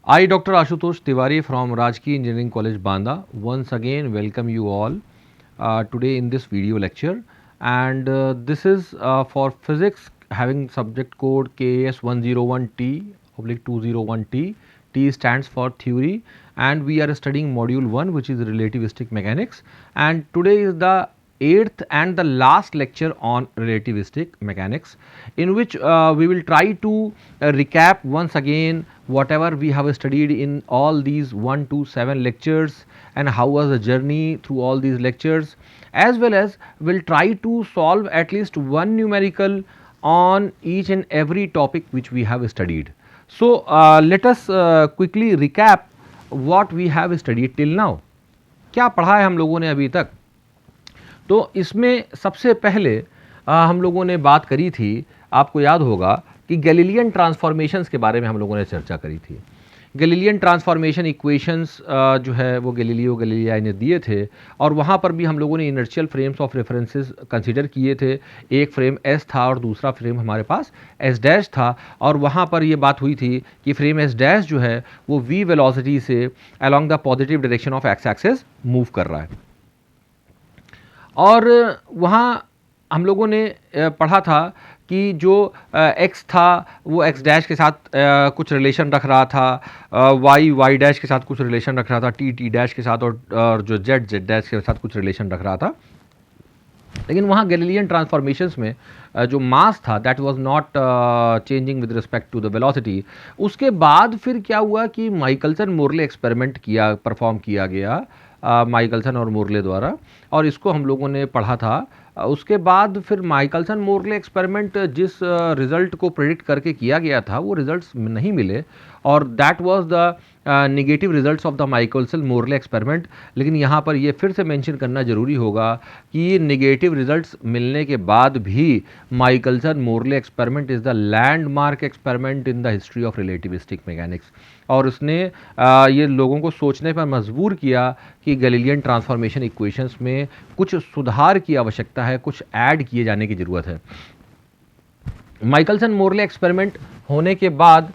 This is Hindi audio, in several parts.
I, Dr. Ashutosh Tiwari from Rajki Engineering College, Banda, once again welcome you all today in this video lecture. And this is for physics having subject code KS101T oblique 201T. T stands for theory, and we are studying module 1, which is relativistic mechanics. And today is the eighth and the last lecture on relativistic mechanics, in which we will try to recap once again whatever we have studied in all these 1 to 7 lectures and how was the journey through all these lectures, as well as we'll try to solve at least one numerical on each and every topic which we have studied. So let us quickly recap what we have studied till now. क्या पढ़ा है हम लोगों ने अभी तक? तो इसमें सबसे पहले हम लोगों ने बात करी थी, आपको याद होगा कि गैलीलियन ट्रांसफॉर्मेशंस के बारे में हम लोगों ने चर्चा करी थी। गैलीलियन ट्रांसफॉर्मेशन इक्वेशंस जो है वो गैलीलियो गैलीलियाई ने दिए थे, और वहाँ पर भी हम लोगों ने inertial frames of references consider किए थे। एक फ्रेम एस था और दूसरा फ्रेम हमारे पास एस डैश था, और वहाँ पर ये बात हुई थी कि फ्रेम एस डैश जो है वो वी वेलोसिटी से along the positive direction of x axis move कर रहा है। और वहाँ हम लोगों ने पढ़ा था कि जो x था वो x डैश के साथ कुछ रिलेशन रख रहा था, y डैश के साथ कुछ रिलेशन रख रहा था, t डैश के साथ, और जो z डैश के साथ कुछ रिलेशन रख रहा था। लेकिन वहाँ गैलीलियन ट्रांसफॉर्मेशंस में जो मास था that was not changing with respect to the velocity. उसके बाद फिर क्या हुआ कि माइकलसन मोरले एक्सपेरिमेंट परफॉर्म किया गया माइकलसन और मोरले द्वारा, और इसको हम लोगों ने पढ़ा था। उसके बाद फिर माइकलसन मोरले एक्सपेरिमेंट जिस रिज़ल्ट को प्रेडिक्ट करके किया गया था वो रिज़ल्ट्स नहीं मिले, और that was the negative results of the Michelson Morley experiment. लेकिन यहाँ पर ये फिर से मेंशन करना ज़रूरी होगा कि ये नेगेटिव रिजल्ट्स मिलने के बाद भी Michelson Morley experiment is the landmark experiment in the history of relativistic mechanics, और उसने ये लोगों को सोचने पर मजबूर किया कि गैलीलियन ट्रांसफॉर्मेशन इक्वेशंस में कुछ सुधार की आवश्यकता है, कुछ ऐड किए जाने की ज़रूरत है। माइकलसन मोरले एक्सपेरिमेंट होने के बाद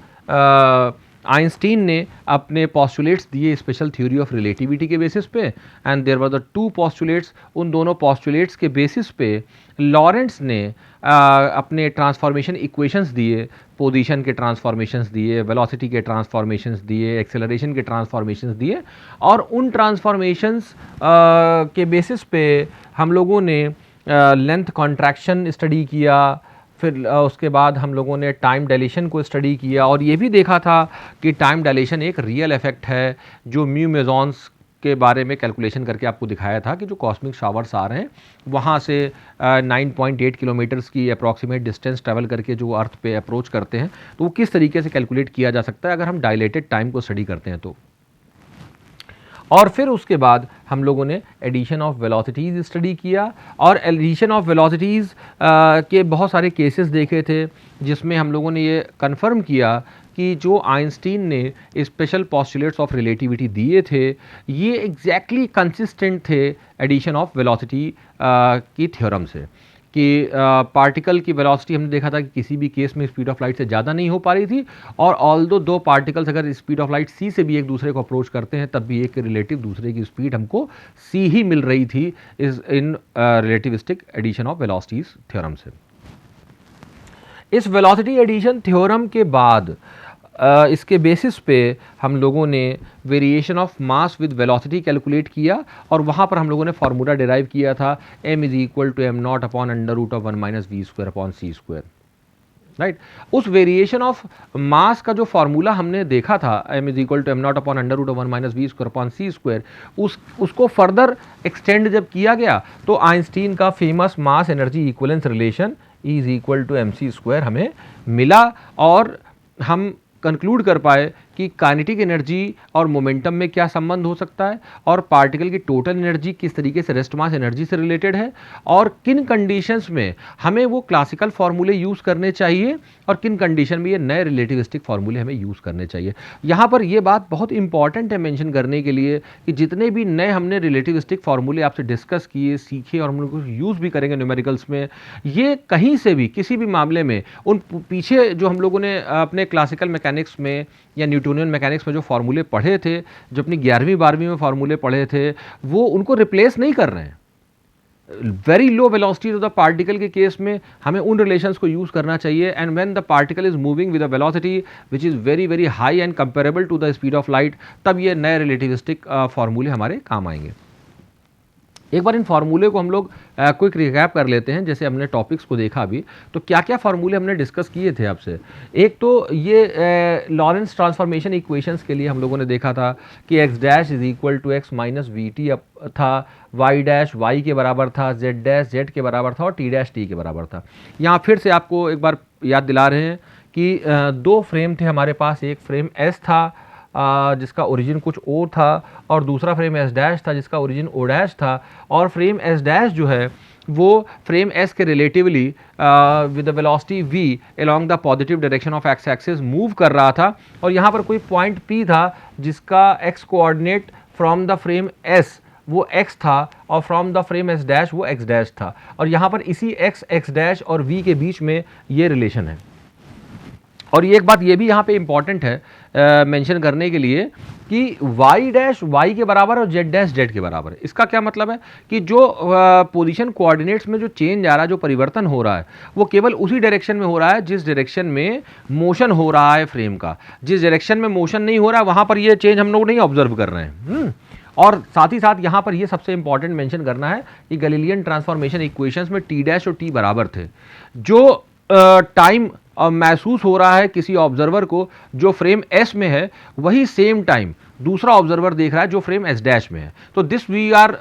आइंस्टीन ने अपने पॉस्टुलेट्स दिए स्पेशल थ्योरी ऑफ रिलेटिविटी के बेसिस पे, and there were the two postulates. उन दोनों पॉस्टुलेट्स के बेसिस पे लॉरेंट्स ने अपने ट्रांसफॉर्मेशन इक्वेशंस दिए, पोजीशन के ट्रांसफॉर्मेशंस दिए, वेलोसिटी के ट्रांसफॉर्मेशंस दिए, एक्सेलरेशन के ट्रांसफॉर्मेशंस दिए, और उन ट्रांसफॉर्मेशंस के बेसिस पे हम लोगों ने लेंथ कॉन्ट्रैक्शन स्टडी किया। फिर उसके बाद हम लोगों ने टाइम डायलेशन को स्टडी किया, और ये भी देखा था कि टाइम डायलेशन एक रियल इफेक्ट है, जो म्यू मेजॉन्स के बारे में कैलकुलेशन करके आपको दिखाया था कि जो कॉस्मिक शावर्स आ रहे हैं वहाँ से 9.8 किलोमीटर्स की अप्रॉक्सीमेट डिस्टेंस ट्रैवल करके जो अर्थ पे अप्रोच करते हैं, तो वो किस तरीके से कैलकुलेट किया जा सकता है अगर हम डायलेटेड टाइम को स्टडी करते हैं तो। और फिर उसके बाद हम लोगों ने एडिशन ऑफ वेलोसिटीज़ स्टडी किया, और एडिशन ऑफ वेलोसिटीज़ के बहुत सारे केसेस देखे थे जिसमें हम लोगों ने ये कंफर्म किया कि जो आइंस्टीन ने स्पेशल पॉस्टुलेट्स ऑफ रिलेटिविटी दिए थे ये एग्जैक्टली कंसिस्टेंट थे एडिशन ऑफ वेलोसिटी की थ्योरम से, कि पार्टिकल की वेलोसिटी हमने देखा था कि किसी भी केस में स्पीड ऑफ लाइट से ज़्यादा नहीं हो पा रही थी, और ऑल्दो दो पार्टिकल्स अगर स्पीड ऑफ लाइट सी से भी एक दूसरे को अप्रोच करते हैं तब भी एक रिलेटिव दूसरे की स्पीड हमको सी ही मिल रही थी इस in relativistic addition of velocities theorem से। इस वेलोसिटी एडिशन थ्योरम के बाद इसके बेसिस पे हम लोगों ने variation of mass with velocity calculate किया, और वहाँ पर हम लोगों ने फार्मूला डिराइव किया था m is equal to m nought upon under root of 1 minus v square upon c square, right. उस वेरिएशन ऑफ मास का जो फार्मूला हमने देखा था m is equal to m nought upon under root of 1 minus v square upon c square, उसको फर्दर एक्सटेंड जब किया गया तो आइंस्टीन का famous mass energy equivalence relation E is equal to mc square हमें मिला, और हम कंक्लूड कर पाए कि काइनेटिक एनर्जी और मोमेंटम में क्या संबंध हो सकता है, और पार्टिकल की टोटल एनर्जी किस तरीके से रेस्ट मास एनर्जी से रिलेटेड है, और किन कंडीशंस में हमें वो क्लासिकल फार्मूले यूज़ करने चाहिए और किन कंडीशन में ये नए रिलेटिविस्टिक फार्मूले हमें यूज़ करने चाहिए। यहाँ पर ये बात बहुत इंपॉर्टेंट है मेंशन करने के लिए कि जितने भी नए हमने रिलेटिविस्टिक फार्मूले आपसे डिस्कस किए, सीखे, और हम लोग यूज़ भी करेंगे न्यूमेरिकल्स में, ये कहीं से भी किसी भी मामले में उन पीछे जो हम लोगों ने अपने क्लासिकल मैकेनिक्स में या न्यूटोनियन मैकेनिक्स में जो फार्मूले पढ़े थे, जो अपनी 11वीं 12वीं में फार्मूले पढ़े थे, वो उनको रिप्लेस नहीं कर रहे हैं। Very low velocities of the particle के केस में हमें उन रिलेशंस को यूज करना चाहिए, and when the particle is moving with a velocity which is very very high and comparable to the speed of light, तब ये नए रिलेटिविस्टिक फार्मूले हमारे काम आएंगे। एक बार इन फार्मूले को हम लोग क्विक रिकैप कर लेते हैं। जैसे हमने टॉपिक्स को देखा अभी, तो क्या क्या फार्मूले हमने डिस्कस किए थे आपसे। एक तो ये लॉरेंस ट्रांसफॉर्मेशन इक्वेशंस के लिए हम लोगों ने देखा था कि x dash is equal to x minus v t था, वाई डैश वाई के बराबर था, जेड डैश जेड के बराबर था और टी डैश टी के बराबर था। यहाँ फिर से आपको एक बार याद दिला रहे हैं कि दो फ्रेम थे हमारे पास, एक फ्रेम एस था जिसका ओरिजिन कुछ ओ था, और दूसरा फ्रेम एस डैश था जिसका ओरिजिन ओ डैश था। और फ्रेम एस डैश जो है वो फ्रेम एस के relatively with the velocity v along the positive direction of x axis move कर रहा था, और यहाँ पर कोई पॉइंट p था जिसका x coordinate from the frame s वो x था और from the frame S dash वो x डैश था, और यहाँ पर इसी x डैश और v के बीच में ये रिलेशन है। और ये एक बात ये भी यहाँ पे इंपॉर्टेंट है मेंशन करने के लिए कि y डैश y के बराबर और z डैश z के बराबर है। इसका क्या मतलब है कि जो पोजीशन कोऑर्डिनेट्स में जो चेंज आ रहा है, जो परिवर्तन हो रहा है, वो केवल उसी डायरेक्शन में हो रहा है जिस डायरेक्शन में मोशन हो रहा है फ्रेम का। जिस डायरेक्शन में मोशन नहीं हो रहा है वहाँ पर ये चेंज हम लोग नहीं ऑब्जर्व कर रहे हैं। और साथ ही साथ यहाँ पर ये सबसे इंपॉर्टेंट मेंशन करना है कि गैलीलियन ट्रांसफॉर्मेशन इक्वेशंस में टी डैश और टी बराबर थे। जो टाइम महसूस हो रहा है किसी ऑब्जर्वर को जो फ्रेम एस में है, वही सेम टाइम दूसरा ऑब्जर्वर देख रहा है जो फ्रेम एस डैश में है। तो this we are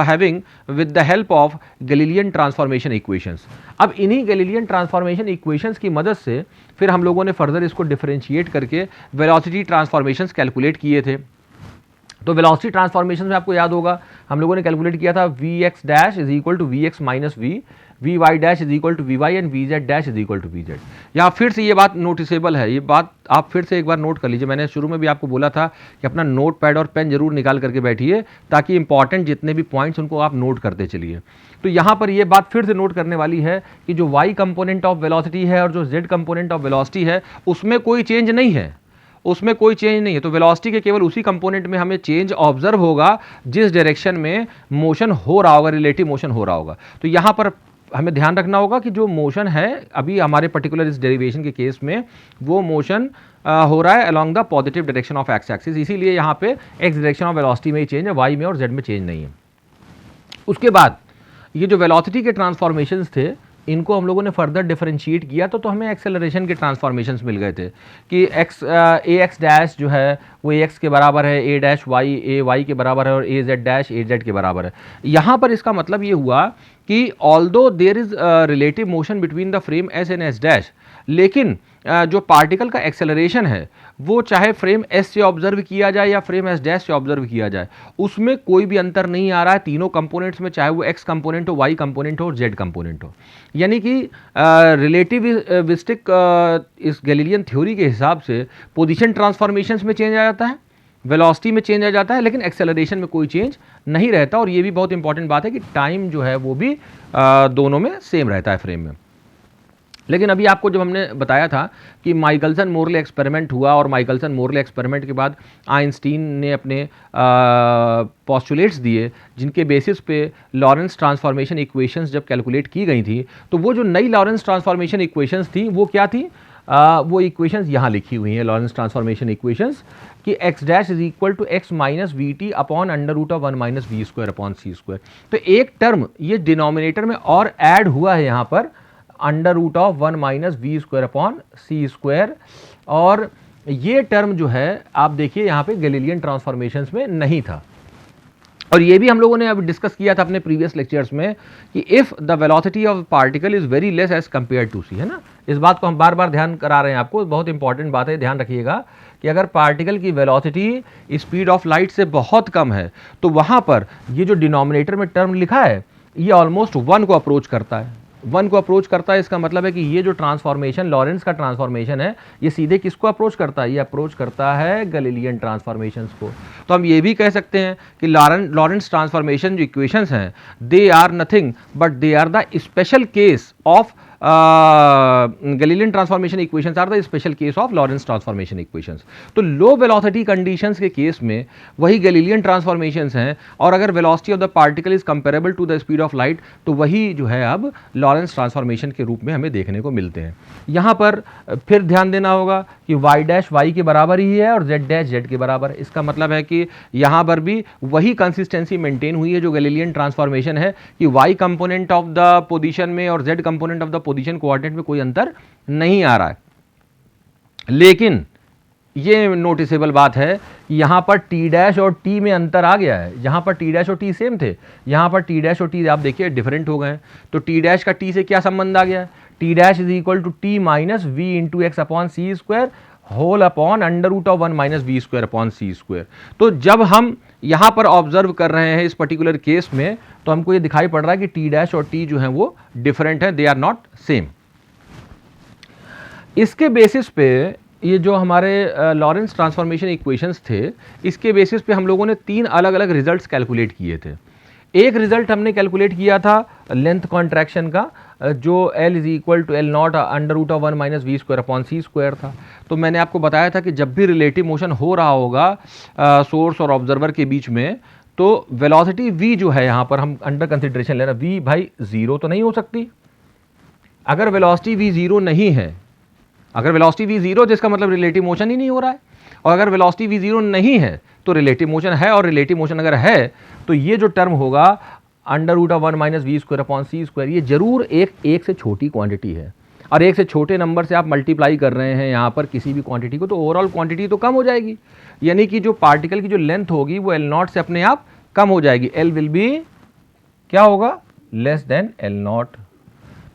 having with the help of Galilean transformation equations. अब इन्हीं गैलीलियन ट्रांसफॉर्मेशन इक्वेशंस की मदद से फिर हम लोगों ने फर्दर इसको डिफरेंशिएट करके वेलोसिटी ट्रांसफॉर्मेशंस कैलकुलेट किए थे। तो वेलोसिटी ट्रांसफॉर्मेशन में आपको याद होगा हम लोगों ने कैलकुलेट किया था v x dash is equal to v x minus v y dash is equal to v y and v z dash is equal to v z. यहाँ फिर से ये बात नोटिसेबल है, ये बात आप फिर से एक बार नोट कर लीजिए। मैंने शुरू में भी आपको बोला था कि अपना नोट पैड और पेन जरूर निकाल करके बैठिए ताकि इंपॉर्टेंट जितने भी पॉइंट्स उनको आप नोट करते चलिए। तो यहाँ पर ये बात फिर से नोट करने वाली है कि जो वाई कंपोनेंट ऑफ वेलोसिटी है और जो जेड कंपोनेंट ऑफ वेलोसिटी है उसमें कोई चेंज नहीं है, उसमें कोई चेंज नहीं है। तो वेलोसिटी के केवल उसी कंपोनेंट में हमें चेंज ऑब्जर्व होगा जिस डायरेक्शन में मोशन हो रहा होगा, रिलेटिव मोशन हो रहा होगा। तो यहाँ पर हमें ध्यान रखना होगा कि जो मोशन है अभी हमारे पर्टिकुलर इस डेरिवेशन के केस में वो मोशन हो रहा है along the positive direction of x axis, इसीलिए यहाँ पे एक्स डायरेक्शन ऑफ वेलोसिटी में ही चेंज है, वाई में और जेड में चेंज नहीं है। उसके बाद ये जो वेलोसिटी के ट्रांसफॉर्मेशंस थे इनको हम लोगों ने फर्दर डिफरेंशिएट किया तो हमें एक्सेलरेशन के ट्रांसफॉर्मेशंस मिल गए थे कि ए एक्स डैश जो है वो ए एक्स के बराबर है, ए डैश वाई ए वाई के बराबर है और ए जेड डैश ए जेड के बराबर है। यहाँ पर इसका मतलब ये हुआ कि although there is relative motion between the frame S and S dash, लेकिन जो पार्टिकल का एक्सेलरेशन है वो चाहे फ्रेम एस से ऑब्जर्व किया जाए या फ्रेम एस डैश से ऑब्जर्व किया जाए उसमें कोई भी अंतर नहीं आ रहा है तीनों कंपोनेंट्स में, चाहे वो एक्स कंपोनेंट हो, वाई कंपोनेंट हो और जेड कंपोनेंट हो। यानी कि रिलेटिविस्टिक इस गैलीलियन थ्योरी के हिसाब से पोजीशन ट्रांसफॉर्मेशंस में चेंज आ जाता है, वेलोसिटी में चेंज आ जाता है, लेकिन एक्सेलरेशन में कोई चेंज नहीं रहता। और ये भी बहुत इंपॉर्टेंट बात है कि टाइम जो है वो भी दोनों में सेम रहता है फ्रेम में। लेकिन अभी आपको जब हमने बताया था कि माइकलसन मोरले एक्सपेरिमेंट हुआ और माइकलसन मोरले एक्सपेरिमेंट के बाद आइंस्टीन ने अपने पोस्टुलेट्स दिए जिनके बेसिस पे लॉरेंस ट्रांसफॉर्मेशन इक्वेशंस जब कैलकुलेट की गई थी, तो वो जो नई लॉरेंस ट्रांसफॉर्मेशन इक्वेशंस थी वो क्या थी, वो इक्वेशंस यहाँ लिखी हुई हैं लॉरेंस ट्रांसफॉर्मेशन इक्वेशंस कि x dash is equal to x minus v t upon under root of 1 minus v square upon c square. तो एक टर्म ये डिनोमिनेटर में और ऐड हुआ है यहाँ पर under root of 1 minus v square upon c square, और ये टर्म जो है आप देखिए यहाँ पे गैलीलियन ट्रांसफॉर्मेशंस में नहीं था। और ये भी हम लोगों ने अभी डिस्कस किया था अपने प्रीवियस लेक्चर्स में कि if the velocity of particle is very less as compare to C, है ना, इस बात को हम बार बार ध्यान करा रहे हैं आपको, बहुत इंपॉर्टेंट बात है, ध्यान रखिएगा कि अगर पार्टिकल की वेलोसिटी स्पीड ऑफ लाइट से बहुत कम है तो वहाँ पर ये जो डिनोमिनेटर में टर्म लिखा है ये ऑलमोस्ट 1 को अप्रोच करता है, 1 को अप्रोच करता है। इसका मतलब है कि ये जो ट्रांसफॉर्मेशन लॉरेंस का ट्रांसफॉर्मेशन है ये सीधे किसको अप्रोच करता है, ये अप्रोच करता है गैलीलियन ट्रांसफॉर्मेशंस को। तो हम ये भी कह सकते हैं कि लॉरेंस ट्रांसफॉर्मेशन जो इक्वेशंस हैं they are nothing but they are the special case of Galilean transformation equations are the special case of Lorentz transformation equations. तो लो वेलोसिटी कंडीशंस के केस में वही गैलीलियन ट्रांसफॉर्मेशंस हैं, और अगर velocity of the particle is comparable to the speed of light तो वही जो है अब लॉरेंस ट्रांसफॉर्मेशन के रूप में हमें देखने को मिलते हैं। यहाँ पर फिर ध्यान देना होगा कि y डैश y के बराबर ही है और z डैश z के बराबर है। इसका मतलब है कि यहाँ पर भी वही कंसिस्टेंसी मेंटेन हुई है जो गैलीलियन ट्रांसफॉर्मेशन है, कि y component of the position में और z component of the position coordinate में कोई अंतर नहीं आ रहा है। लेकिन ये नोटिसेबल बात है कि यहाँ पर t डैश और t में अंतर आ गया है। यहाँ पर t डैश और t सेम थे, यहाँ पर t डैश और t आप देखिए डिफरेंट हो गए हैं। तो t डैश का t से क्या संबंध आ गया है? t dash is equal to t minus v into x upon c square whole upon under root of 1 minus v square upon c square. तो जब हम यहाँ पर ऑब्जर्व कर रहे हैं इस पर्टिकुलर केस में, तो हमको ये दिखाई पड़ रहा है कि t डैश और t जो है वो डिफरेंट है, दे आर नॉट सेम। इसके बेसिस पे ये जो हमारे लॉरेंस ट्रांसफॉर्मेशन इक्वेशंस थे, इसके बेसिस पे हम लोगों ने 3 अलग अलग रिजल्ट्स कैलकुलेट किए थे। एक रिजल्ट हमने कैलकुलेट किया था लेंथ कॉन्ट्रैक्शन का, जो L is equal to L nought under root of 1 minus v square upon c square था। तो मैंने आपको बताया था कि जब भी रिलेटिव मोशन हो रहा होगा सोर्स और ऑब्जर्वर के बीच में, तो वेलोसिटी v जो है यहाँ पर हम अंडर कंसिडरेशन ले रहे हैं, v भाई जीरो तो नहीं हो सकती। अगर वेलोसिटी v जीरो नहीं है, अगर वेलोसिटी v जीरो जिसका मतलब रिलेटिव मोशन ही नहीं हो रहा है, और अगर वेलोसिटी v जीरो नहीं है तो रिलेटिव मोशन है, और रिलेटिव मोशन अगर है तो ये जो टर्म होगा under root of 1 minus v square upon c square, ये जरूर एक से छोटी क्वांटिटी है। और एक से छोटे नंबर से आप मल्टीप्लाई कर रहे हैं यहाँ पर किसी भी क्वांटिटी को, तो ओवरऑल क्वांटिटी तो कम हो जाएगी, यानी कि जो पार्टिकल की जो लेंथ होगी वो एल नॉट से अपने आप कम हो जाएगी। एल विल बी क्या होगा? Less than L naught.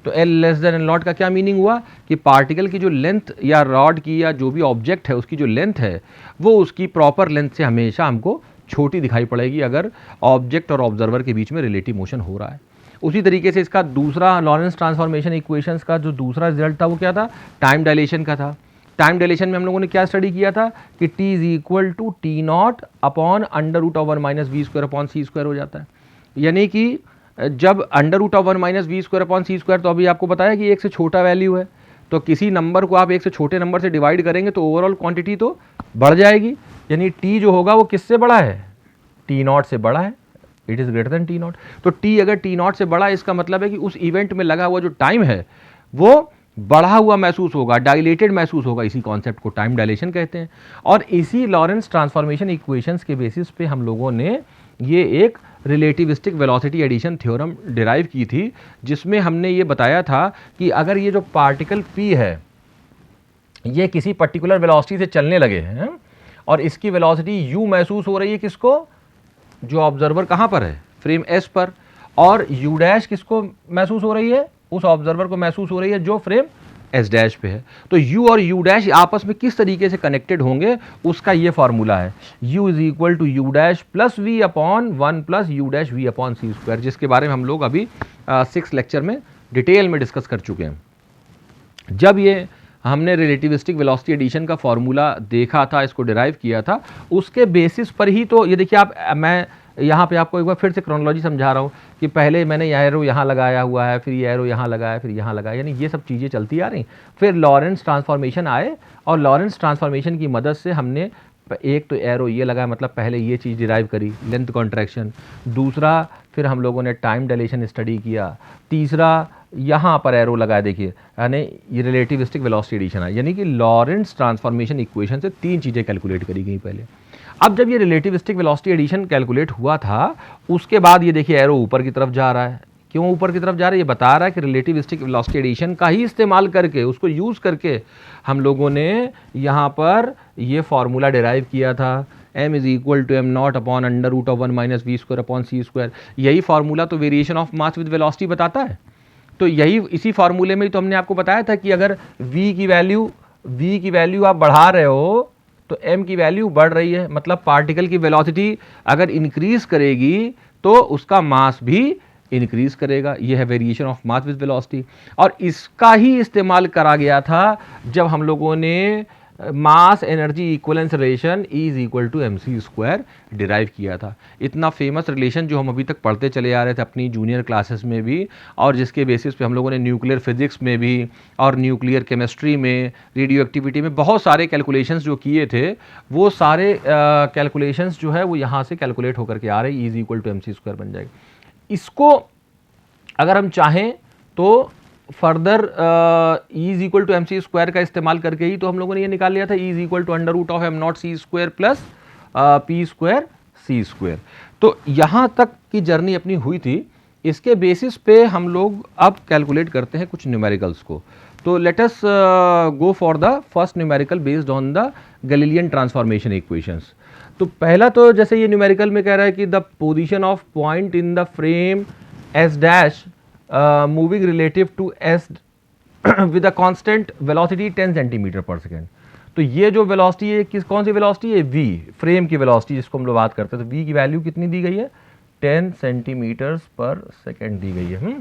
तो L less than L naught का क्या मीनिंग हुआ कि पार्टिकल की जो लेंथ या रॉड की या जो भी ऑब्जेक्ट है उसकी जो लेंथ है वो उसकी प्रॉपर लेंथ से हमेशा हमको छोटी दिखाई पड़ेगी अगर ऑब्जेक्ट और ऑब्जर्वर के बीच में रिलेटिव मोशन हो रहा है। उसी तरीके से इसका दूसरा लॉरेंस ट्रांसफॉर्मेशन इक्वेशंस का जो दूसरा रिजल्ट था वो क्या था? टाइम डायलेशन का था। टाइम डायलेशन में हम लोगों ने क्या स्टडी किया था कि t is equal to t naught upon under root of 1 minus v square upon c square हो जाता है। यानी कि जब under root of 1 minus v square upon c square, तो अभी आपको बताया कि एक से छोटा वैल्यू है, तो किसी नंबर को आप एक से छोटे नंबर से डिवाइड करेंगे तो ओवरऑल क्वांटिटी तो बढ़ जाएगी। यानी t जो होगा वो किससे बड़ा है? t नॉट से बड़ा है, it is greater than t not. तो t अगर t नॉट से बड़ा है, इसका मतलब है कि उस इवेंट में लगा हुआ जो टाइम है वो बढ़ा हुआ महसूस होगा, डायलेटेड महसूस होगा। इसी कॉन्सेप्ट को टाइम डायलेशन कहते हैं। और इसी लॉरेंस ट्रांसफॉर्मेशन इक्वेशंस के बेसिस पे हम लोगों ने ये एक relativistic velocity addition theorem derive की थी, जिसमें हमने ये बताया था कि अगर ये जो पार्टिकल p है ये किसी पर्टिकुलर वेलोसिटी से चलने लगे हैं और इसकी वेलोसिटी u महसूस हो रही है किसको? जो ऑब्जर्वर कहाँ पर है? फ्रेम s पर। और u डैश किसको महसूस हो रही है? उस ऑब्जर्वर को महसूस हो रही है जो फ्रेम s डैश पे है। तो u और u डैश आपस में किस तरीके से कनेक्टेड होंगे उसका ये फॉर्मूला है, u is equal to u dash plus v upon 1 plus u dash v upon c square, जिसके बारे में हम लोग अभी 6 लेक्चर में डिटेल में डिस्कस कर चुके हैं। जब ये हमने रिलेटिविस्टिक वेलोसिटी एडिशन का फॉर्मूला देखा था, इसको डिराइव किया था, उसके बेसिस पर ही तो ये देखिए आप, मैं यहाँ पे आपको एक बार फिर से क्रोनोलॉजी समझा रहा हूँ कि पहले मैंने यह एरो यहाँ लगाया हुआ है, फिर ये एरो यहाँ लगाया, फिर यहाँ लगाया, यानी ये सब चीज़ें चलती आ रही। फिर लॉरेंस ट्रांसफॉर्मेशन आए और लॉरेंस ट्रांसफॉर्मेशन की मदद से हमने एक तो एरो ये लगाया, मतलब पहले ये चीज़ डिराइव करी लेंथ कॉन्ट्रैक्शन, दूसरा फिर हम लोगों ने टाइम डायलेशन स्टडी किया, तीसरा यहाँ पर एरो लगाया देखिए, यानी ये रिलेटिविस्टिक वेलोसिटी एडिशन है, यानी कि लॉरेंस ट्रांसफॉर्मेशन इक्वेशन से 3 चीज़ें कैलकुलेट करी गई पहले। अब जब ये रिलेटिविस्टिक वेलोसिटी एडिशन कैलकुलेट हुआ था, उसके बाद ये देखिए एरो ऊपर की तरफ जा रहा है। क्यों ऊपर की तरफ जा रहा है? ये बता रहा है कि रिलेटिविस्टिक वेलोसिटी एडिशन का ही इस्तेमाल करके, उसको यूज़ करके हम लोगों ने यहाँ पर ये फॉर्मूला डिराइव किया था, m is equal to m naught upon under root of 1 minus v square upon c square. यही फार्मूला तो variation of mass with velocity बताता है। तो यही इसी फार्मूले में तो हमने आपको बताया था कि अगर v की वैल्यू आप बढ़ा रहे हो तो m की वैल्यू बढ़ रही है, मतलब पार्टिकल की वेलोसिटी अगर इंक्रीज करेगी तो उसका मास भी इंक्रीज करेगा। यह है variation of mass with velocity. और इसका ही इस्तेमाल करा गया था जब हम लोगों ने mass energy equivalence relation E is equal to mc² derive किया था। इतना फेमस रिलेशन जो हम अभी तक पढ़ते चले आ रहे थे अपनी जूनियर क्लासेस में भी, और जिसके बेसिस पे हम लोगों ने न्यूक्लियर फिजिक्स में भी और न्यूक्लियर केमिस्ट्री में, रेडियो एक्टिविटी में बहुत सारे कैलकुलेशंस जो किए थे, वो सारे कैलकुलेशंस जो है वो यहाँ से कैलकुलेट होकर के आ रहे हैं। E is equal to mc² बन जाएगा। इसको अगर हम चाहें तो further E is equal to mc² का इस्तेमाल करके ही तो हम लोगों ने ये निकाल लिया था, E is equal to under root of m0c² plus p²c²। तो यहाँ तक की जर्नी अपनी हुई थी। इसके बेसिस पे हम लोग अब कैलकुलेट करते हैं कुछ न्यूमेरिकल्स को। तो let us go for the first numerical based on the Galilean transformation equations. तो पहला तो जैसे ये न्यूमेरिकल में कह रहा है कि the position of point in the frame S dash moving relative to S with a constant velocity 10 centimetre per second. तो ये जो वेलोसिटी है कौन सी वेलोसिटी है? V, फ्रेम की वेलोसिटी जिसको हम लोग बात करते हैं। तो V की वैल्यू कितनी दी गई है? 10 सेंटीमीटर पर सेकेंड दी गई है।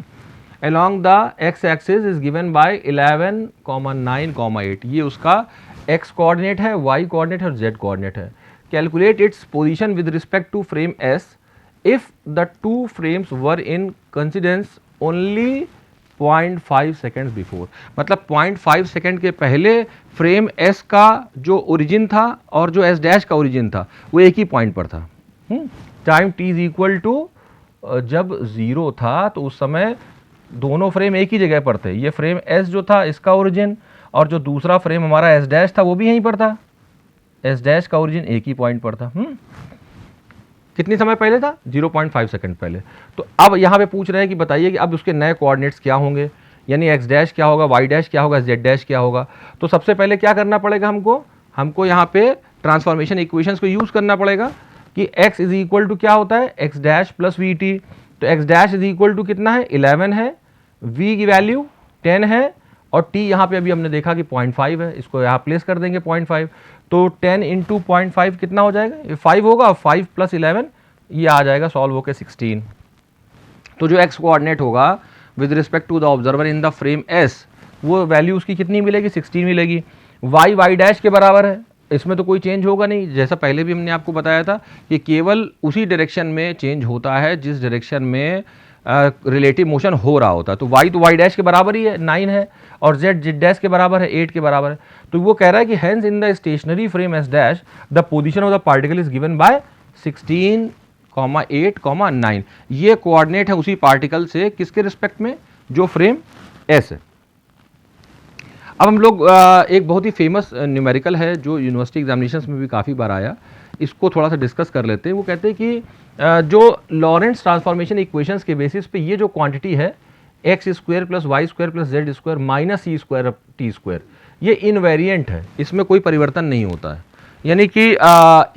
Along the x axis is given by 11, 9, 8। ये उसका x कोऑर्डिनेट है, y कोऑर्डिनेट है और z कोऑर्डिनेट है। Calculate its position with respect to frame S if the two frames were in coincidence only 0.5 seconds before. मतलब 0.5 सेकेंड के पहले फ्रेम S का जो ओरिजिन था और जो S डैश का ओरिजिन था वो एक ही पॉइंट पर था। Time t is equal to जब 0 था तो उस समय दोनों फ्रेम एक ही जगह पर थे। ये फ्रेम S जो था इसका ओरिजिन, और जो दूसरा फ्रेम हमारा S डैश था वो भी यहीं पर था। S डैश का ओरिजिन एक ही पॉइंट पर था। कितनी समय पहले था? 0.5 सेकंड पहले। तो अब यहाँ पे पूछ रहे हैं कि बताइए कि अब उसके नए कोऑर्डिनेट्स क्या होंगे, यानी x डैश क्या होगा, y डैश क्या होगा, z डैश क्या होगा। तो सबसे पहले क्या करना पड़ेगा हमको यहाँ पे ट्रांसफॉर्मेशन इक्वेशंस को यूज करना पड़ेगा कि x इज इक्वल टू क्या होता है? x dash plus v t. तो x dash is equal to कितना है? 11 है, v की वैल्यू 10 है, और t यहाँ पे अभी हमने देखा कि 0.5 है, इसको यहाँ प्लेस कर देंगे 0.5। तो 10 इंटू 0.5 कितना हो जाएगा? ये 5 होगा, 5 प्लस 11 ये आ जाएगा सॉल्व होकर 16। तो जो x कोऑर्डिनेट होगा with respect to the observer in the frame S, वो वैल्यू उसकी कितनी मिलेगी? 16 मिलेगी। y डैश के बराबर है, इसमें तो कोई चेंज होगा नहीं। जैसा पहले भी हमने आपको बताया था कि केवल उसी डायरेक्शन में चेंज होता है जिस डायरेक्शन में रिलेटिव मोशन हो रहा होता है। तो y डैश के बराबर ही है, 9 है, और z डैश के बराबर है, 8 के बराबर है। तो वो कह रहा है कि hence in the stationary frame S dash the position of the particle is given by 16, 8, 9। ये कोऑर्डिनेट है उसी पार्टिकल से किसके रिस्पेक्ट में? जो फ्रेम S है। अब हम लोग एक बहुत ही फेमस न्यूमेरिकल है जो यूनिवर्सिटी एग्जामिनेशंस में भी काफ़ी बार आया, इसको थोड़ा सा डिस्कस कर लेते हैं। वो कहते हैं कि जो लॉरेंट्स ट्रांसफॉर्मेशन इक्वेशंस के बेसिस पे ये जो क्वांटिटी है x² plus y² plus z² minus c² t², ये इनवेरिएंट है, इसमें कोई परिवर्तन नहीं होता है। यानी कि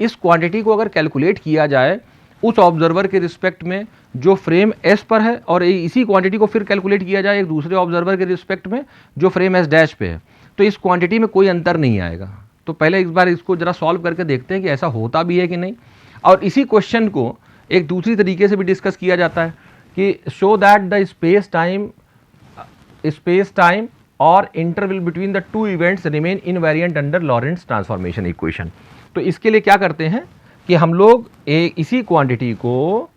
इस क्वांटिटी को अगर कैलकुलेट किया जाए उस ऑब्जर्वर के रिस्पेक्ट में जो फ्रेम S पर है, और इसी क्वांटिटी को फिर कैलकुलेट किया जाए एक दूसरे ऑब्जर्वर के रिस्पेक्ट में जो फ्रेम S डैश पे है, तो इस क्वांटिटी में कोई अंतर नहीं आएगा। तो पहले एक बार इसको जरा सॉल्व करके देखते हैं कि ऐसा होता भी है कि नहीं। और इसी क्वेश्चन को एक दूसरी तरीके से भी डिस्कस किया जाता है कि show that the space time और interval between the two events remain invariant under Lorentz transformation equation. तो इसके लिए क्या करते हैं कि हम लोग इसी क्वांटिटी को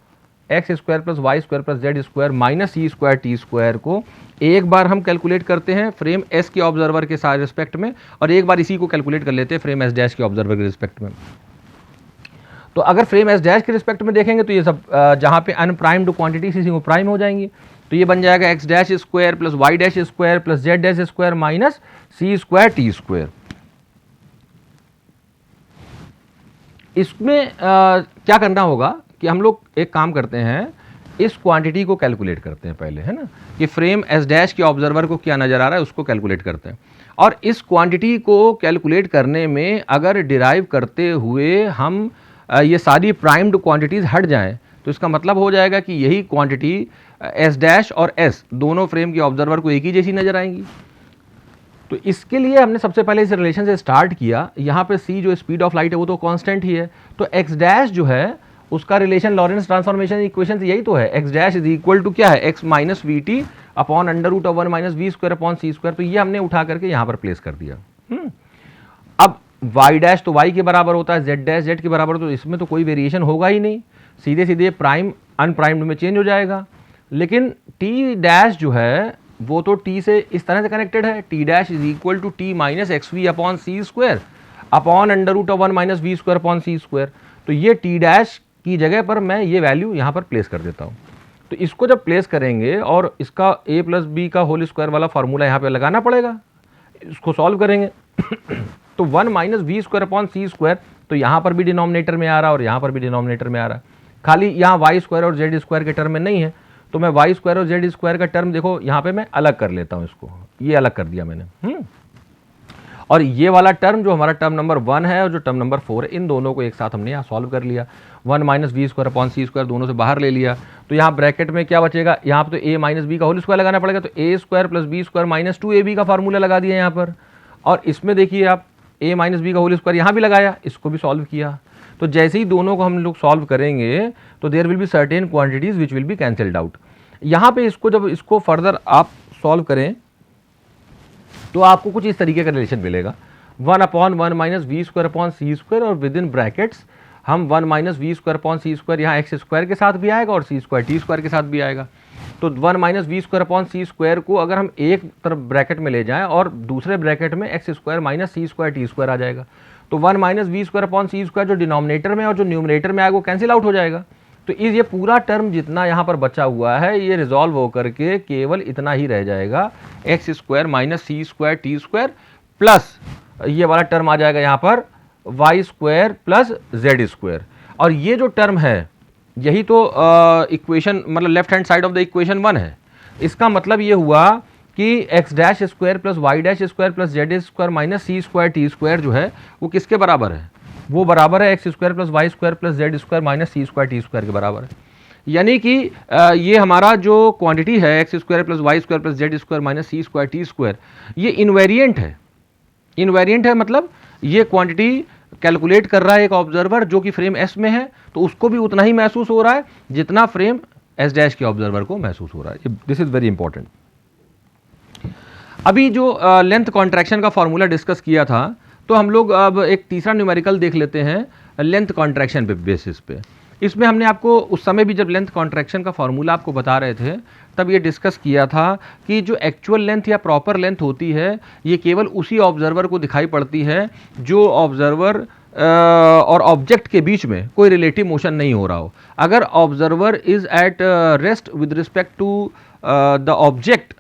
x² plus y² plus z² minus c² t² को एक बार हम कैलकुलेट करते हैं फ्रेम S के ऑब्जर्वर के साथ रिस्पेक्ट में, और एक बार इसी को कैलकुलेट कर लेते हैं फ्रेम S डैश के ऑब्जर्वर के रिस्पेक्ट में। तो अगर फ्रेम S डैश के रिस्पेक्ट में देखेंगे तो ये सब जहाँ पे अनप्राइम्ड क्वांटिटी इसी को प्राइम हो जाएंगी। तो ये बन जाएगा x dash square plus y dash square plus z dash square minus c² t²। इसमें क्या करना होगा कि हम लोग एक काम करते हैं, इस क्वांटिटी को कैलकुलेट करते हैं पहले, है ना, कि फ्रेम S डैश के ऑब्जर्वर को क्या नज़र आ रहा है उसको कैलकुलेट करते हैं। और इस क्वांटिटी को कैलकुलेट करने में अगर डिराइव करते हुए हम ये सारी प्राइम्ड क्वांटिटीज़ हट जाएं तो इसका मतलब हो जाएगा कि यही क्वांटिटी S डैश और S दोनों फ्रेम के ऑब्जर्वर को एक ही जैसी नज़र आएंगी। तो इसके लिए हमने सबसे पहले इस रिलेशन से स्टार्ट किया। यहाँ पे c जो स्पीड ऑफ लाइट है वो तो कांस्टेंट ही है, तो x डैश जो है उसका रिलेशन लॉरेंट्स ट्रांसफॉर्मेशन इक्वेशन से यही तो है, x dash is equal to क्या है? x minus v t upon under root of 1 minus v square upon c²। तो ये हमने उठा करके यहाँ पर प्लेस कर दिया। अब y डैश तो y के बराबर होता है, z डैश z के बराबर, तो इसमें तो कोई वेरिएशन होगा ही नहीं, सीधे सीधे प्राइम अनप्राइम्ड में चेंज हो जाएगा। लेकिन t डैश जो है वो तो t से इस तरह से कनेक्टेड है, t dash is equal to t minus x v upon c square upon under root of 1 minus v square upon c square. तो ये t डैश की जगह पर मैं ये वैल्यू यहाँ पर प्लेस कर देता हूँ। तो इसको जब प्लेस करेंगे और इसका a प्लस बी का होल स्क्वायर वाला फार्मूला यहाँ पे लगाना पड़ेगा, इसको सॉल्व करेंगे तो 1 minus v square upon c square, तो यहाँ पर भी डिनोमिनेटर में आ रहा है और यहाँ पर भी डिनोमिनेटर में आ रहा है, खाली यहाँ वाई स्क्वायर और जेड स्क्वायर के टर्म में नहीं है। तो मैं वाई स्क्वायर और जेड स्क्वायर का टर्म देखो यहाँ पे मैं अलग कर लेता हूँ, इसको ये अलग कर दिया मैंने। और ये वाला टर्म जो हमारा टर्म नंबर 1 है और जो टर्म नंबर 4 है, इन दोनों को एक साथ हमने यहाँ सॉल्व कर लिया। 1 minus v square upon c square दोनों से बाहर ले लिया, तो यहाँ ब्रैकेट में क्या बचेगा, यहाँ पर तो ए माइनस बी का होल स्क्वायर लगाना पड़ेगा, तो A square plus B square minus 2ab का फार्मूला लगा दिया यहाँ पर। और इसमें देखिए आप a माइनस बी का होल स्क्वायर यहाँ भी लगाया, इसको भी सॉल्व किया। तो जैसे ही दोनों को हम लोग सॉल्व करेंगे तो there will be certain quantities which will be cancelled out. यहाँ पे इसको जब इसको फर्दर आप सॉल्व करें तो आपको कुछ इस तरीके का रिलेशन मिलेगा, 1 upon 1 minus v square upon c square, और विद इन ब्रैकेट्स हम 1 minus v square upon c square यहाँ एक्स स्क्वायर के साथ भी आएगा और सी स्क्वायर टी स्क्वायर के साथ भी आएगा। तो 1 minus v square upon c square को अगर हम एक तरफ ब्रैकेट में ले जाएं और दूसरे ब्रैकेट में एक्स स्क्वायर माइनस सी स्क्वायर टी स्क्वायर आ जाएगा, तो 1 minus v square upon c square जो डिनोमिनेटर में और जो न्यूमरेटर में आएगा वो कैंसिल आउट हो जाएगा। तो इस ये पूरा टर्म जितना यहाँ पर बचा हुआ है ये रिजॉल्व होकर के केवल इतना ही रह जाएगा, एक्स स्क्वायर माइनस सी स्क्वायर टी स्क्वायर प्लस ये वाला टर्म आ जाएगा यहाँ पर Y square plus Z square. और ये जो टर्म है यही तो इक्वेशन मतलब left hand side of the equation 1 है। इसका मतलब ये हुआ कि x dash square plus Y dash square plus Z square minus सी स्क्वायर टी स्क्वायर जो है वो किसके बराबर है, वो बराबर है X square plus Y square plus Z square minus सी स्क्वायर टी स्क्वायर के बराबर है। यानी कि ये हमारा जो क्वांटिटी है X square plus Y square plus Z square minus सी स्क्वायर टी स्क्वायर, ये इनवेरिएंट है। इनवेरिएंट है मतलब ये क्वांटिटी कैलकुलेट कर रहा है एक ऑब्जर्वर जो कि फ्रेम एस में है, तो उसको भी उतना ही महसूस हो रहा है जितना फ्रेम एस डैश के ऑब्जर्वर को महसूस हो रहा है। This is very important. अभी जो लेंथ कॉन्ट्रैक्शन का फॉर्मूला डिस्कस किया था, तो हम लोग अब एक तीसरा न्यूमेरिकल देख लेते हैं लेंथ कॉन्ट्रैक्शन पे बेसिस पे। इसमें हमने आपको उस समय भी जब लेंथ कॉन्ट्रैक्शन का फॉर्मूला आपको बता रहे थे तब ये डिस्कस किया था कि जो एक्चुअल लेंथ या प्रॉपर लेंथ होती है ये केवल उसी ऑब्जर्वर को दिखाई पड़ती है जो ऑब्जर्वर और ऑब्जेक्ट के बीच में कोई रिलेटिव मोशन नहीं हो रहा हो। अगर observer is at rest with respect to the object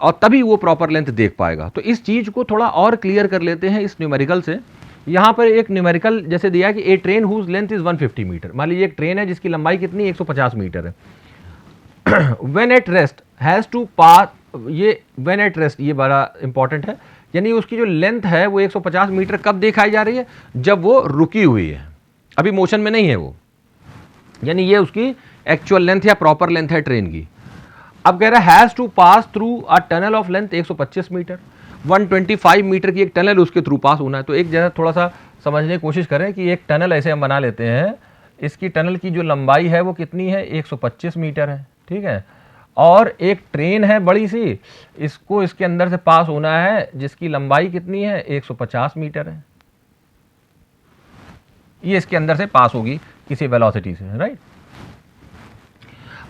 और तभी वो प्रॉपर लेंथ देख पाएगा। तो इस चीज़ को थोड़ा और क्लियर कर लेते हैं इस न्यूमेरिकल से। यहाँ पर एक न्यूमेरिकल जैसे दिया कि a train whose length is 150 metre. मान लीजिए एक ट्रेन है जिसकी लंबाई कितनी 150 मीटर है। When at rest has to pass, ये व्हेन एट रेस्ट ये बड़ा इंपॉर्टेंट है, यानी उसकी जो लेंथ है वो 150 मीटर कब दिखाई जा रही है, जब वो रुकी हुई है, अभी मोशन में नहीं है वो, यानी ये उसकी एक्चुअल लेंथ या प्रॉपर लेंथ है ट्रेन की। अब कह रहा है has to pass through a tunnel of length 125 metre, 125 metre की एक टनल उसके थ्रू पास होना है। तो एक जगह थोड़ा सा समझने की कोशिश करें कि एक टनल ऐसे हम बना लेते हैं, इसकी टनल की जो लंबाई है वो कितनी है 125 मीटर है, ठीक है, और एक ट्रेन है बड़ी सी, इसको इसके अंदर से पास होना है जिसकी लंबाई कितनी है 150 मीटर है, ये इसके अंदर से पास होगी किसी वेलोसिटी से, राइट।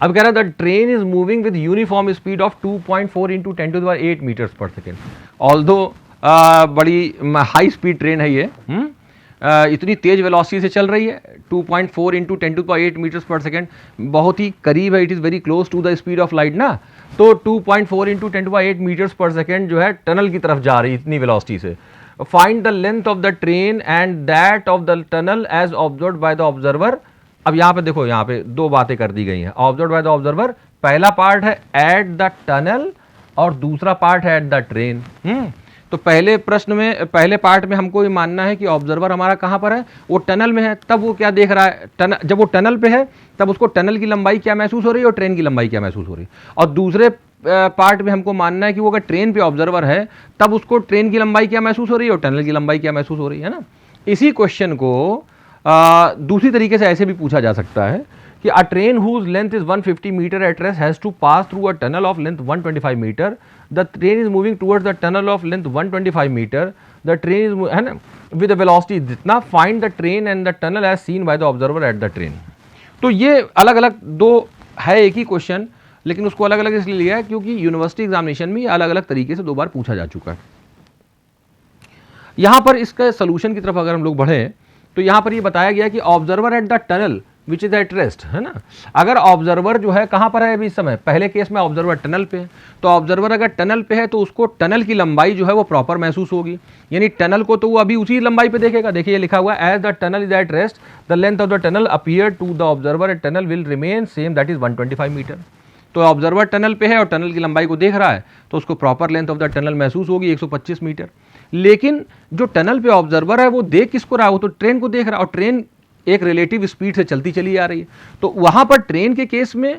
अब कह रहा है the train is moving with uniform speed of 2.4 into 10⁸ metres per second. Although बड़ी हाई स्पीड ट्रेन है ये, इतनी तेज वेलोसिटी से चल रही है, 2.4 इंटू 10⁸ मीटर्स पर सेकेंड, बहुत ही करीब है, it is very close to the speed of light ना। तो 2.4 इंटू 10⁸ मीटर्स पर सेकेंड जो है टनल की तरफ जा रही है इतनी वेलोसिटी से। Find the length of the train and that of the tunnel as observed by the observer. अब यहाँ पे देखो, यहाँ पे दो बातें कर दी गई हैं, ऑब्जर्व्ड बाय द ऑब्जर्वर, पहला पार्ट है एट द टनल और दूसरा पार्ट है एट द ट्रेन। तो पहले प्रश्न में, पहले पार्ट में हमको ये मानना है कि ऑब्जर्वर हमारा कहाँ पर है, वो टनल में है, तब वो क्या देख रहा है, जब वो टनल पे है तब उसको टनल की लंबाई क्या महसूस हो रही है और ट्रेन की लंबाई क्या महसूस हो रही है। और दूसरे पार्ट में हमको मानना है कि वो अगर ट्रेन पे ऑब्जर्वर है तब उसको ट्रेन की लंबाई क्या महसूस हो रही है और टनल की लंबाई क्या महसूस हो रही है ना। इसी क्वेश्चन को दूसरी तरीके से ऐसे भी पूछा जा सकता है कि a train whose length is 150 metre at rest has to pass through a tunnel of length 125 metre, the train is moving towards the tunnel of length 125 metre, the train है ना विद वेलोसिटी जितना, find the train and the tunnel as seen by the observer at the train. तो ये अलग अलग दो है, एक ही क्वेश्चन, लेकिन उसको अलग अलग इसलिए लिया है क्योंकि यूनिवर्सिटी एग्जामिनेशन में अलग अलग तरीके से 2 बार पूछा जा चुका है। यहां पर इसका सोल्यूशन की तरफ अगर हम लोग बढ़े तो यहां पर ये बताया गया कि observer at the tunnel which is at rest, है ना। अगर ऑब्जर्वर जो है कहां पर है अभी इस समय, पहले केस में ऑब्जर्वर टनल पे है, तो ऑब्जर्वर अगर टनल पे है तो उसको टनल की लंबाई जो है वो प्रॉपर महसूस होगी, यानी टनल को तो वो अभी उसी लंबाई पे देखेगा। देखिए लिखा हुआ है as the tunnel is at rest the length of the tunnel appear to the observer at tunnel will remain same, that is 125 metre. तो ऑब्जर्वर टनल पे है और टनल की लंबाई को देख रहा है तो उसको proper length of the tunnel महसूस होगी 125 मीटर। लेकिन जो टनल पे ऑब्जर्वर है वो देख किसको रहा है, वो तो ट्रेन को देख रहा है, और ट्रेन एक रिलेटिव स्पीड से चलती चली आ रही है। तो वहां पर ट्रेन के केस में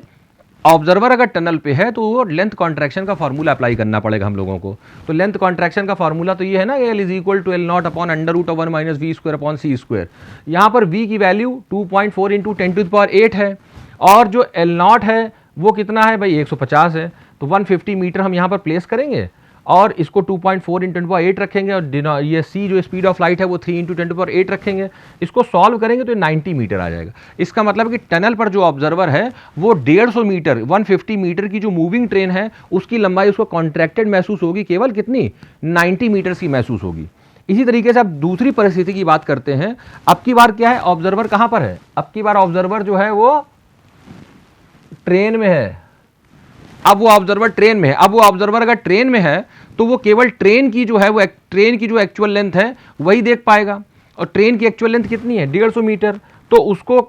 ऑब्जर्वर अगर टनल पे है तो वो लेंथ कॉन्ट्रैक्शन का फार्मूला अप्लाई करना पड़ेगा हम लोगों को। तो लेंथ कॉन्ट्रैक्शन का फार्मूला तो ये है ना, l is equal to L naught upon under root of 1 minus v square upon c square. यहाँ पर वी की वैल्यू 2.4 इंटू 10⁸ है, और जो एल नॉट है वो कितना है भाई 150 है, तो 150 मीटर हम यहाँ पर प्लेस करेंगे और इसको 2.4 इंटू 10⁸ रखेंगे, और ये सी जो स्पीड ऑफ लाइट है वो 3 इंटू 10⁸ रखेंगे। इसको सॉल्व करेंगे तो 90 मीटर आ जाएगा। इसका मतलब कि टनल पर जो ऑब्जर्वर है वो 150 मीटर 150 मीटर की जो मूविंग ट्रेन है उसकी लंबाई उसको कॉन्ट्रैक्टेड महसूस होगी, केवल कितनी 90 मीटर की महसूस होगी। इसी तरीके से अब दूसरी परिस्थिति की बात करते हैं। अब की बार क्या है, ऑब्जर्वर कहां पर है, अब की बार ऑब्जर्वर जो है वो ट्रेन में है। अब वो ऑब्जर्वर ट्रेन में है, अब वो ऑब्जर्वर अगर ट्रेन में है तो वो केवल ट्रेन की जो है वो ट्रेन की जो एक्चुअल लेंथ है वही देख पाएगा, और ट्रेन की एक्चुअल लेंथ कितनी है 150 मीटर। तो उसको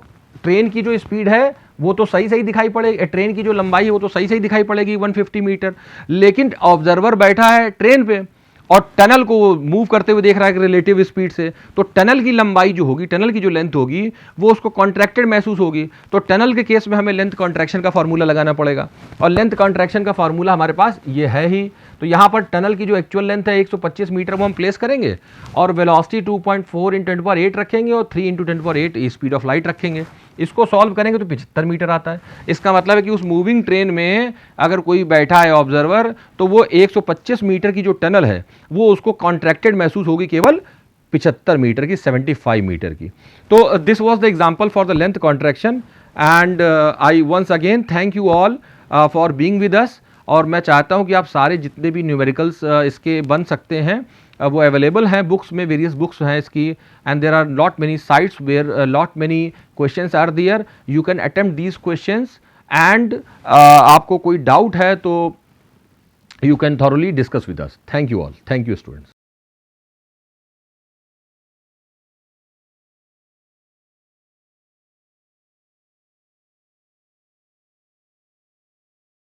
ट्रेन की जो स्पीड है वो तो सही सही दिखाई पड़ेगी, ट्रेन की जो लंबाई है वो तो सही सही दिखाई पड़ेगी 150 मीटर। लेकिन ऑब्जर्वर बैठा है ट्रेन पे और टनल को मूव करते हुए देख रहा है रिलेटिव स्पीड से, तो टनल की लंबाई जो होगी, टनल की जो लेंथ होगी वो उसको कॉन्ट्रैक्टेड महसूस होगी। तो टनल के केस में हमें लेंथ कॉन्ट्रैक्शन का फार्मूला लगाना पड़ेगा, और लेंथ कॉन्ट्रैक्शन का फार्मूला हमारे पास ये है ही। तो यहाँ पर टनल की जो एक्चुअल लेंथ है 125 मीटर वो हम प्लेस करेंगे, और वेलोसिटी 2.4 इंटू 10⁸ रखेंगे और 3 इंटू 10⁸ स्पीड ऑफ लाइट रखेंगे। इसको सॉल्व करेंगे तो 75 मीटर आता है। इसका मतलब है कि उस मूविंग ट्रेन में अगर कोई बैठा है ऑब्जर्वर तो वो 125 मीटर की जो टनल है वो उसको कॉन्ट्रैक्टेड महसूस होगी केवल 75 मीटर की, 75 मीटर की। तो this was the example for the length contraction, and I once again thank you all for being with us. और मैं चाहता हूं कि आप सारे जितने भी न्यूमेरिकल्स इसके बन सकते हैं वो अवेलेबल हैं बुक्स में, वेरियस बुक्स हैं इसकी, and there are lot many sites where lot many questions are there, you can attempt these questions, and आपको कोई डाउट है तो you can thoroughly discuss with us. Thank you all, thank you students.